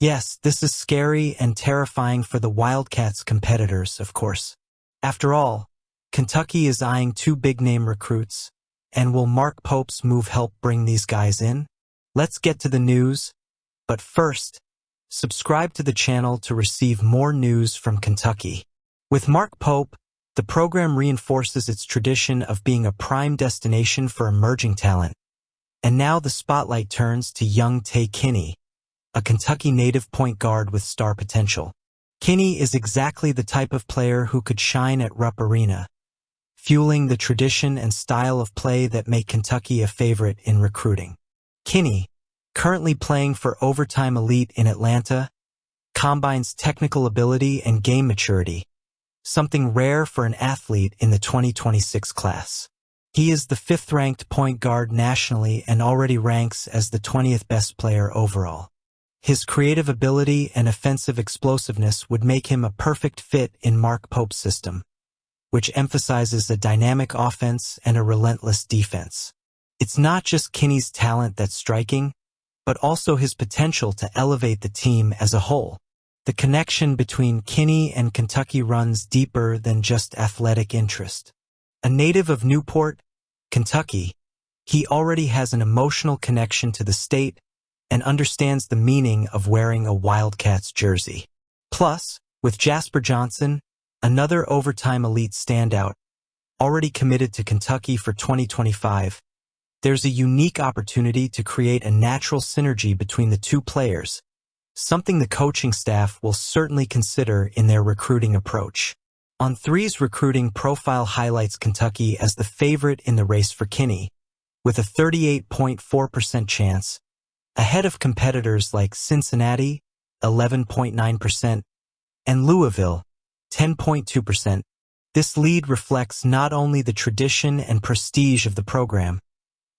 Yes, this is scary and terrifying for the Wildcats competitors, of course. After all, Kentucky is eyeing two big-name recruits, and will Mark Pope's move help bring these guys in? Let's get to the news, but first, subscribe to the channel to receive more news from Kentucky. With Mark Pope, the program reinforces its tradition of being a prime destination for emerging talent. And now the spotlight turns to young Tay Kenny, a Kentucky native point guard with star potential. Kenny is exactly the type of player who could shine at Rupp Arena, fueling the tradition and style of play that make Kentucky a favorite in recruiting. Kenny, currently playing for Overtime Elite in Atlanta, combines technical ability and game maturity, something rare for an athlete in the 2026 class. He is the 5th-ranked point guard nationally and already ranks as the 20th best player overall. His creative ability and offensive explosiveness would make him a perfect fit in Mark Pope's system, which emphasizes a dynamic offense and a relentless defense. It's not just Kenny's talent that's striking, but also his potential to elevate the team as a whole. The connection between Kenny and Kentucky runs deeper than just athletic interest. A native of Newport, Kentucky, he already has an emotional connection to the state and understands the meaning of wearing a Wildcats jersey. Plus, with Jasper Johnson, another Overtime Elite standout, already committed to Kentucky for 2025, there's a unique opportunity to create a natural synergy between the two players, something the coaching staff will certainly consider in their recruiting approach. On3's recruiting profile highlights Kentucky as the favorite in the race for Kenny, with a 38.4% chance, ahead of competitors like Cincinnati, 11.9%, and Louisville, 10.2%. This lead reflects not only the tradition and prestige of the program,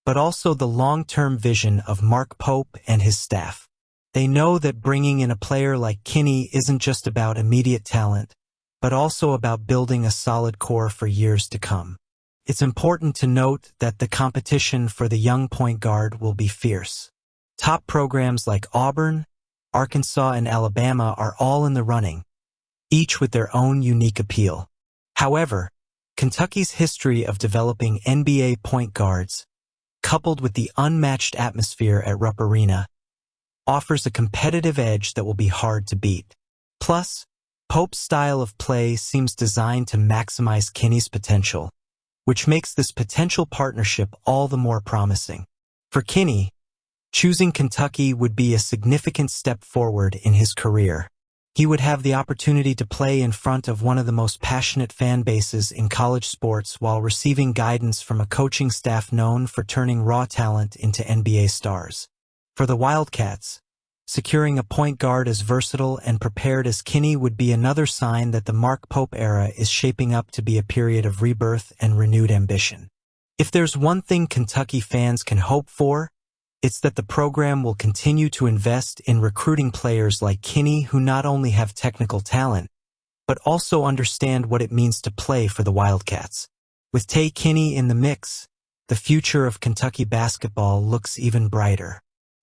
but also the long-term vision of Mark Pope and his staff. They know that bringing in a player like Kenny isn't just about immediate talent, but also about building a solid core for years to come. It's important to note that the competition for the young point guard will be fierce. Top programs like Auburn, Arkansas, and Alabama are all in the running, each with their own unique appeal. However, Kentucky's history of developing NBA point guards, coupled with the unmatched atmosphere at Rupp Arena, offers a competitive edge that will be hard to beat. Plus, Pope's style of play seems designed to maximize Kenny's potential, which makes this potential partnership all the more promising. For Kenny, choosing Kentucky would be a significant step forward in his career. He would have the opportunity to play in front of one of the most passionate fan bases in college sports while receiving guidance from a coaching staff known for turning raw talent into NBA stars. For the Wildcats, securing a point guard as versatile and prepared as Kenny would be another sign that the Mark Pope era is shaping up to be a period of rebirth and renewed ambition. If there's one thing Kentucky fans can hope for, it's that the program will continue to invest in recruiting players like Kenny who not only have technical talent, but also understand what it means to play for the Wildcats. With Tay Kenny in the mix, the future of Kentucky basketball looks even brighter.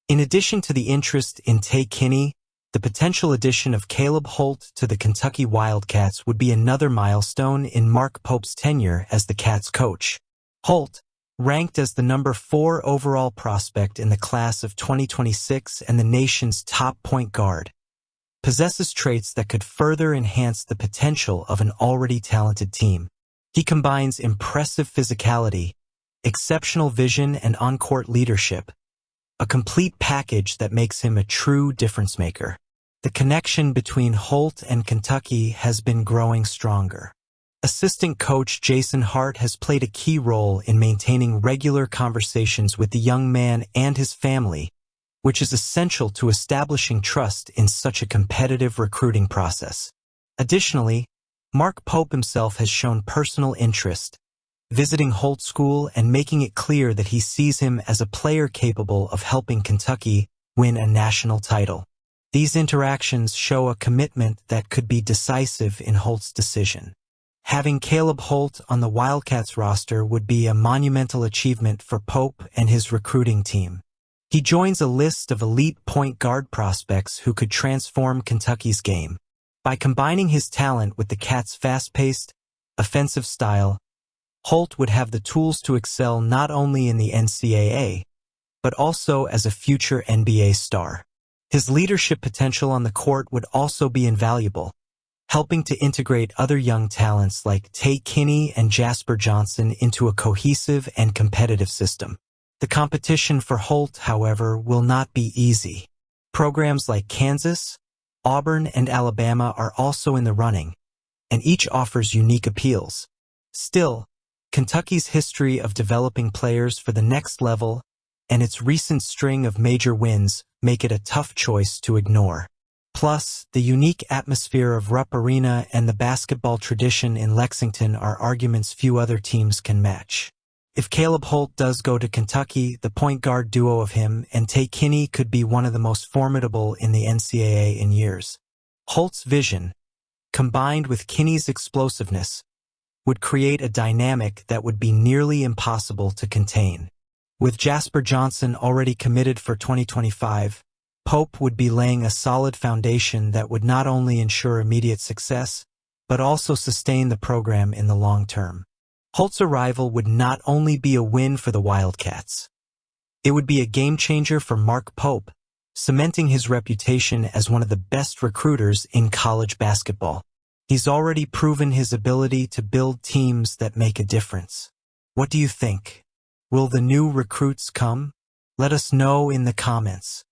In addition to the interest in Tay Kenny, the potential addition of Caleb Holt to the Kentucky Wildcats would be another milestone in Mark Pope's tenure as the Cats coach. Holt, ranked as the number 4 overall prospect in the class of 2026 and the nation's top point guard, possesses traits that could further enhance the potential of an already talented team. He combines impressive physicality, exceptional vision, and on-court leadership, a complete package that makes him a true difference-maker. The connection between Holt and Kentucky has been growing stronger. Assistant coach Jason Hart has played a key role in maintaining regular conversations with the young man and his family, which is essential to establishing trust in such a competitive recruiting process. Additionally, Mark Pope himself has shown personal interest, visiting Holt School and making it clear that he sees him as a player capable of helping Kentucky win a national title. These interactions show a commitment that could be decisive in Holt's decision. Having Caleb Holt on the Wildcats roster would be a monumental achievement for Pope and his recruiting team. He joins a list of elite point guard prospects who could transform Kentucky's game. By combining his talent with the Cats' fast-paced, offensive style, Holt would have the tools to excel not only in the NCAA, but also as a future NBA star. His leadership potential on the court would also be invaluable, helping to integrate other young talents like Tay Kenny and Jasper Johnson into a cohesive and competitive system. The competition for Holt, however, will not be easy. Programs like Kansas, Auburn, and Alabama are also in the running, and each offers unique appeals. Still, Kentucky's history of developing players for the next level and its recent string of major wins make it a tough choice to ignore. Plus, the unique atmosphere of Rupp Arena and the basketball tradition in Lexington are arguments few other teams can match. If Caleb Holt does go to Kentucky, the point guard duo of him and Tay Kenny could be one of the most formidable in the NCAA in years. Holt's vision, combined with Kenny's explosiveness, would create a dynamic that would be nearly impossible to contain. With Jasper Johnson already committed for 2025, Pope would be laying a solid foundation that would not only ensure immediate success, but also sustain the program in the long term. Holt's arrival would not only be a win for the Wildcats. It would be a game-changer for Mark Pope, cementing his reputation as one of the best recruiters in college basketball. He's already proven his ability to build teams that make a difference. What do you think? Will the new recruits come? Let us know in the comments.